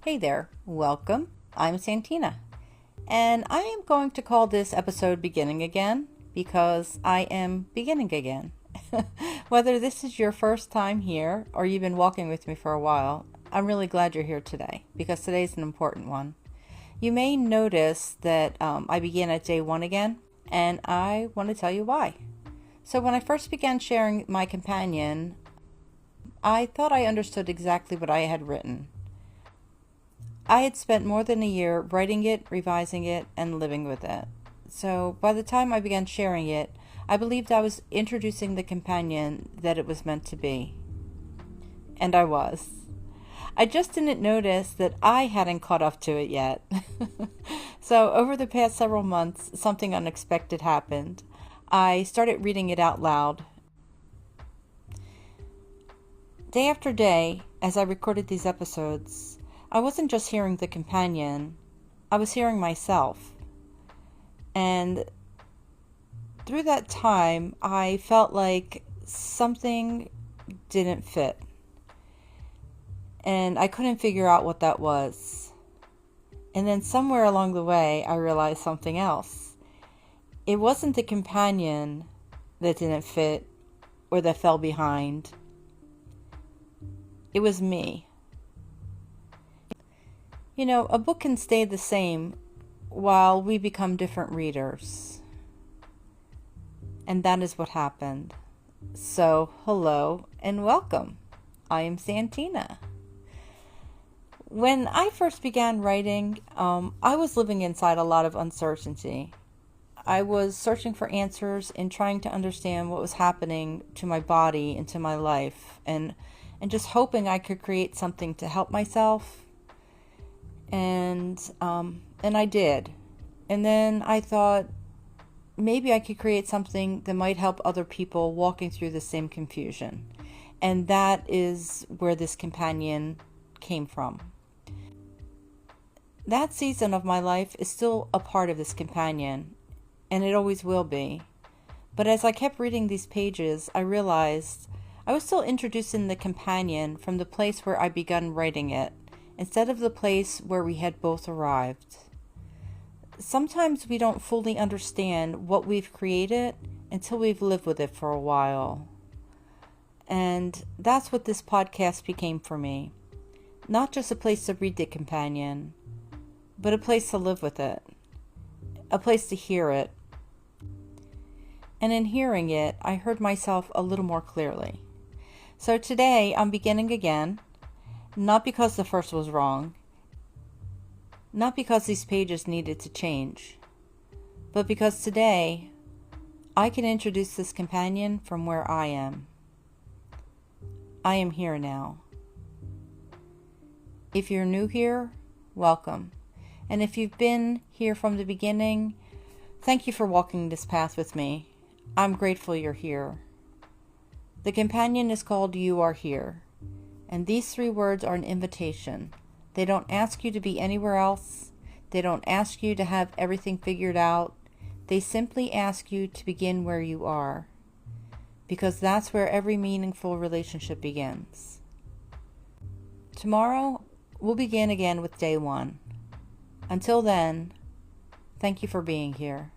Hey there, welcome. I'm Santina, and I am going to call this episode Beginning Again because I am beginning again. Whether this is your first time here or you've been walking with me for a while, I'm really glad you're here today because today's an important one. You may notice that I began at day one again, and I want to tell you why. So, when I first began sharing my companion, I thought I understood exactly what I had written. I had spent more than a year writing it, revising it, and living with it. So by the time I began sharing it, I believed I was introducing the companion that it was meant to be. And I was. I just didn't notice that I hadn't caught up to it yet. So over the past several months, something unexpected happened. I started reading it out loud. Day after day, as I recorded these episodes, I wasn't just hearing the companion, I was hearing myself. And through that time, I felt like something didn't fit. And I couldn't figure out what that was. And then somewhere along the way, I realized something else. It wasn't the companion that didn't fit or that fell behind. It was me. You know, a book can stay the same while we become different readers. And that is what happened. So, hello and welcome. I am Santina. When I first began writing, I was living inside a lot of uncertainty. I was searching for answers and trying to understand what was happening to my body and to my life, and just hoping I could create something to help myself. And I did. And then I thought maybe I could create something that might help other people walking through the same confusion. And that is where this companion came from. That season of my life is still a part of this companion, and it always will be. But as I kept reading these pages, I realized I was still introducing the companion from the place where I begun writing it, instead of the place where we had both arrived. Sometimes we don't fully understand what we've created until we've lived with it for a while. And that's what this podcast became for me. Not just a place to read the companion, but a place to live with it. A place to hear it. And in hearing it, I heard myself a little more clearly. So today, I'm beginning again. Not because the first was wrong, not because these pages needed to change, but because today I can introduce this companion from where I am. I am here now. If you're new here, welcome. And if you've been here from the beginning, thank you for walking this path with me. I'm grateful you're here. The companion is called You Are Here. And these 3 words are an invitation. They don't ask you to be anywhere else. They don't ask you to have everything figured out. They simply ask you to begin where you are. Because that's where every meaningful relationship begins. Tomorrow, we'll begin again with day 1. Until then, thank you for being here.